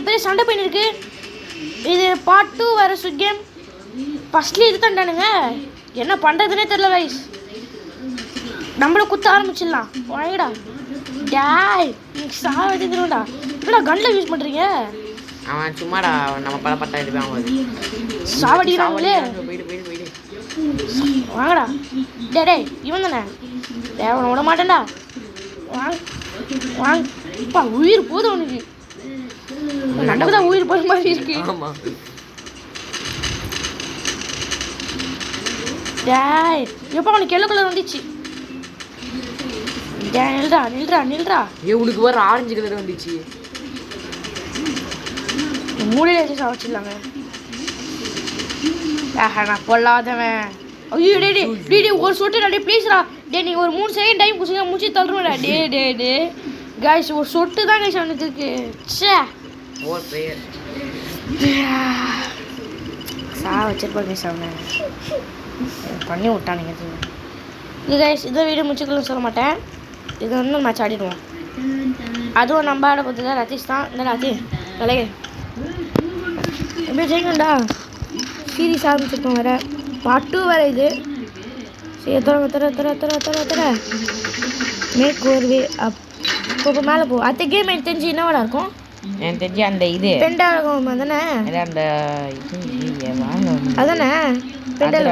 பேர் சண்டை பண்ணியிருக்கு. இது பார்ட் 2 வேறு ஸ்குவிட் கேம். ஃபஸ்ட்லேயே இது தண்டானுங்க, என்ன பண்ணுறதுனே தெரில கைஸ். நம்மள குத்த ஆரம்பிச்சிடலாம் வாங்கடா. டேய் இன்னைக்கு சாவ வச்சுருவோம்டா. என்னடா கன்னில் யூஸ் பண்ணுறீங்க? அவன் சும்மாடா நம்ம பல பட்டா இது ஆகாது. சாவடிக்கிறாங்களே. வாங்கடா. டே இவன் தானே, அவனை விட மாட்டேன்டா. வாங்க வாங்கப்பா. உயிர் போதும் அவனுக்கு. நடக்கு தான் உயிர் போகிற மாதிரி இருக்கு. டேய் எப்போ அவனுக்கு எல்லோ கலர் வந்துச்சு. நில்றா நில்றா நில்றா. உனக்கு வர ஆரஞ்சு கலர் வந்துச்சு. மூளையில வச்சு சாவச்சிடலாங்க. நான் பொல்லாதவன். ஐயோ டே டே டே டே ஒரு சொட்டு டே ப்ளீஸ்ரா. டே நீ ஒரு 3 செகண்ட் டைம் குசுங்க முடிச்சு தள்ளுறடா. டே டே டே கைஸ் ஒரு சொட்டு தான் கைஸ் அவனுக்கு இருக்கு. ச்சே ஓ பிளேயர் வச்சிருப்பாங்க கைஸ். அவனை பண்ணி விட்டானுங்க. இது கைஸ் இதை வீடியோ முடிச்சுக்கலன்னு சொல்ல மாட்டேன். இது வந்து மேட்ச் ஆடிடுவோம். அதுவும் நம்ம ஆட போகிறது தான் ரத்தீஷ் தான். இந்த ரத்தீஷ் விளைய எப்படி செய்யணும்டா. சீரியஸ் ஆரம்பிச்சிருக்கோம் வேறு. பார்ட் 2 வேறு இது. சரி தர மேக் ஒரு வே அப். இப்போ மேலே போ. அடுத்த கேம் எனக்கு தெரிஞ்சு என்னவாடா இருக்கும். எனக்கு தெரிஞ்சு அந்த இது பெண்டாகும் அதானே. அந்த அதானே பெண்டல்.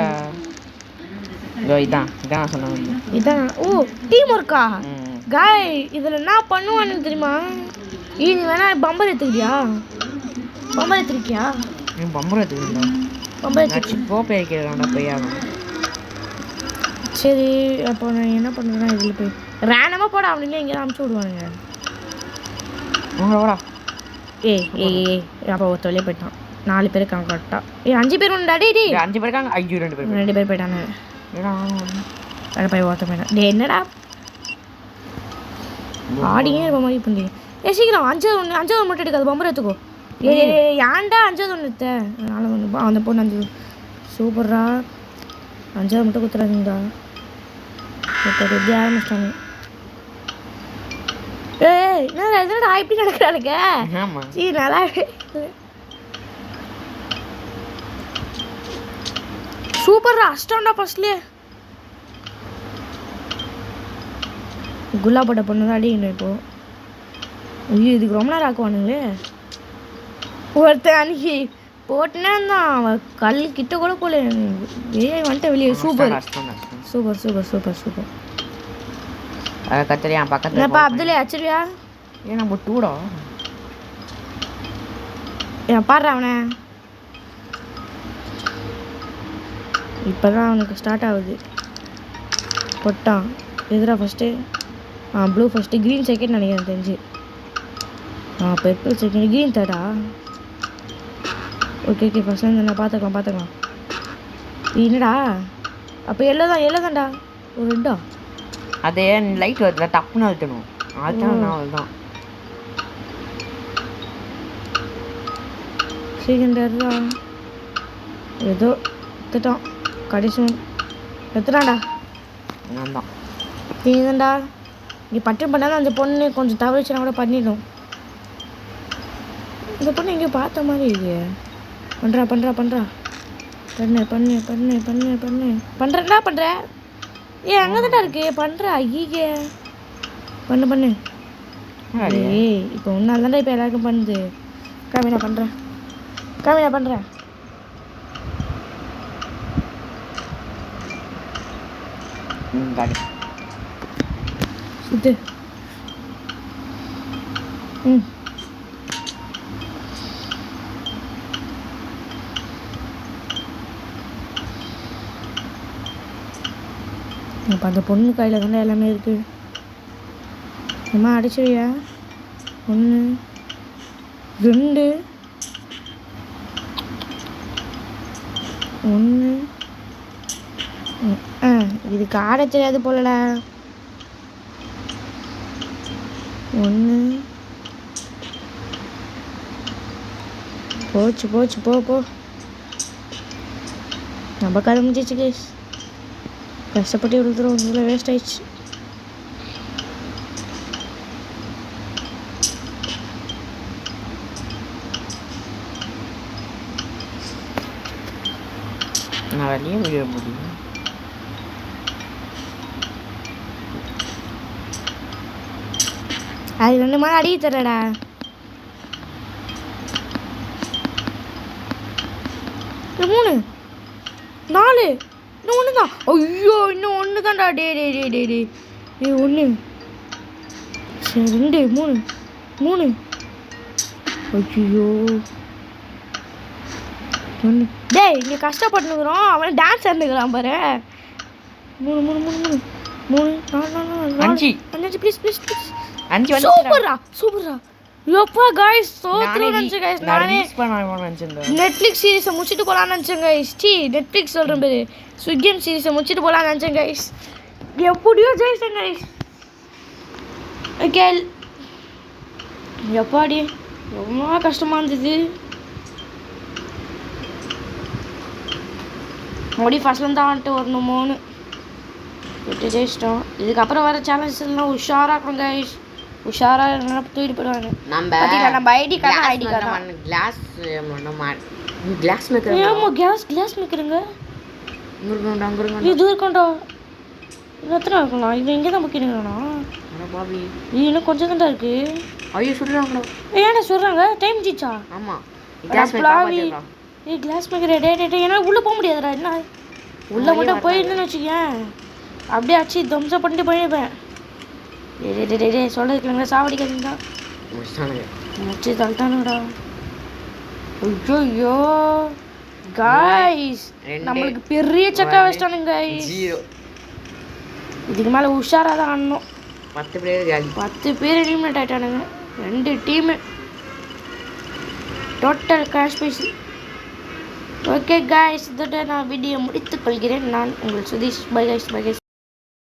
இதான் சொன்னாங்க. இதான் ஓ டீம் ஒர்க்கா காய். இதில் என்ன பண்ணுவான்னு தெரியுமா? நீ வேணா பம்பர் எடுத்துக்கிறியா? பம்பர் எடுத்துருக்கியா? பம்பர் எடுத்துக்கிட்டா பம்பர் எடுத்து கோப்பை இருக்கிறான்டா போய் ஆகும். சரி அப்போ நான் என்ன பண்ணுறேன்னா இதில் போய் ரேண்டமாக போட அவனுங்க இங்கே தான் அனுப்பிச்சி விடுவானுங்க. வாடா. ஏய் அப்போ ஒருத்தவழியே போயிட்டான். 4 பேர் இருக்காங்க கரெக்டாக. 5 பேர் உண்டா. டே 5 பேர் இருக்காங்க. ஐயோ 2 பேர் போயிட்டானு. வேறு போய் ஒருத்த போயிட்டான். டே என்னடா ஆடியே இருப்ப மாதிரி பண்ணுறீங்க. சீக்கிரம் 5வது மட்டும் எடுக்காது. பம்பர் எடுத்துக்கோ. ஏன்டா 5வது ஒன்று எடுத்த? 4 ஒன்று அந்த பொண்ணு 5 சூப்பர்ரா. 5வது மட்டும் குத்துறாங்கடா. இப்போ எப்படி ஆரம்பிச்சிட்டாங்க. என்னடா இப்படி நடக்கிறானுங்க. சரி நல்லா சூப்பர்ரா. அஷ்டாண்டா ஃபர்ஸ்ட்லேயே குல்லாப்பட்ட பொண்ணு தான் அடிக்கணும் இப்போது. ஐயோ இதுக்கு ரொம்ப நேரம் ஆக்குவானுங்களே. ஒருத்தன் அன்னைக்கு போட்டுனே இருந்தான். அவன் கல் கிட்ட கூட போல வந்துட்டு வெளியே. Super super super super super. கத்திரியா பக்கத்தில் என்னப்பா அப்துல்லே அச்சரியா? ஏன் நம்ம டூடா ஏன் பாடுற அவனை. இப்போ தான் அவனுக்கு ஸ்டார்ட் ஆகுது. பொட்டான் எதிராக first. Blue first, green second நினைக்கிறேன் தெரிஞ்சு. பர்பிள் செகண்ட், க்ரீன் தேர்டா. ஓகே ஃபஸ்ட்லேருந்து நான் பார்த்துக்கலாம். என்னடா அப்போ எல்லோ தான்டா. ஒரு ரெண்டா அதே லைட் வருதுல டப்புன்னு அழுத்தணும். அவ்வளோதான். செகண்டா ஏதோ எடுத்துட்டான். கடைசி எடுத்துட்டான்டா. தான் நீதான்டா. இங்கே பட்டம் பண்ணாலும் அந்த பொண்ணு கொஞ்சம் தவறிச்சுனா கூட பண்ணிடும். இந்த பொண்ணு எங்கேயோ பார்த்த மாதிரி இது. பண்ணுறா பண்ணுறேன்டா அங்கே தான்டா இருக்கு. பண்ணுறா ஐயே பண்ணு. ஏய் இப்போ ஒன்றால் தான்டா இப்போ எல்லாருக்கும் பண்ணுது. காமினா பண்ணுறேன். சுத்து. இப்போ அந்த பொண்ணு கையில் தானே எல்லாமே இருக்குது. அம்மா அடிச்சிருவியா? 1 2 1. இதுக்கு ஆட தெரியாது போலடா. 1 போச்சு போ. நம்ம கதை முடிச்சிச்சு கேஸ். கஷ்டப்பட்டு இவ்வளோ தூரம் இவ்வளோ வேஸ்ட் ஆயிடுச்சு. நான் வெளியே விட முடியும். அது 2 மாதிரி அடிக்க தரடா. இது 3 4 இன்னும் 1 தான். ஐயோ இன்னும் 1 தான்டா. டே டே டே டே டே டே 1 சரி 2 3 ஐயோ டேய் இங்கே கஷ்டப்பட்டுக்கிறோம். அவன் டான்ஸ் ஆடுனுக்கிறான் பாரு. 3 5 5 ப்ளீஸ் ப்ளீஸ் ப்ளீஸ் 5 வந்து சூப்பரா யோப்பா गाइस சோத்ரோ நினைச்சேன் गाइस. நானே ரிலீஸ் பண்ண நினைச்சேன். நெட்ஃப்ளிக்ஸ் சீரிஸை முடிச்சிட்டு போலாம்னு நினைச்சேன் गाइस. நெட்ஃப்ளிக்ஸ் சொல்றேன் பேரு. ஸ்குவிட் கேம் சீரிஸை முடிச்சிட்டு போலாம்னு நினைச்சேன் गाइस. எப்படியோ ஜெயிச்சேன் गाइस. ஓகே எப்பாடி ரொம்ப கஷ்டமா இருந்தது. மறுபடியும் ஃபர்ஸ்ட்லேருந்து வந்துட்டு வரணுமோன்னு விட்டு ஜெயிச்சிட்டோம். இதுக்கப்புறம் வர சேலஞ்சஸ் எல்லாம் உஷாராக இருக்கணும் கைஸ். உஷாராக இல்லைன்னா தூக்கிட்டு போயிடுவாங்க. நம்ம ஐடி கார்டு கிளாஸ் மேக்கர். ஏமா கிளாஸ் மேக்கருங்க இது இருக்கண்டா. இது எத்தனை இருக்கலாம்? இது இங்கே தான் முக்கியங்கண்ணா. இது இன்னும் கொஞ்சம் தான்டா இருக்கு. ஐயோ சொல்கிறாங்களோ ஏன்னா சொல்கிறாங்க டைம் ஜீச்சா. ஆமாம் கிளாஸ் மேக்கர் டே ஏன்னா உள்ளே போக முடியாதுடா. என்ன உள்ளே மட்டும் போயிருந்தேன்னு வச்சுக்கேன் அப்படியே ஆச்சு தம்சம் பண்ணிட்டு போயிருப்பேன். டே சொல்கிறதுக்குலங்க சாவடிக்காதீங்கடா. முடிச்சு தள்ளிட்டானுங்கடா. ஐயோ காய்ஸ் நம்மளுக்கு பெரிய சக்கா வச்சிட்டானுங்க கைஸ். இதுக்கு மேலே உஷாராக தான் ஆடணும். 10 பேர் எலிமினேட் ஆகிட்டானுங்க. 2 டீமு டோட்டல் கேஷ் பைஸ். ஓகே காய்ஸ் இதோட நான் வீடியோ முடித்துக் கொள்கிறேன். நான் உங்கள் சுதீஷ். Bye guys.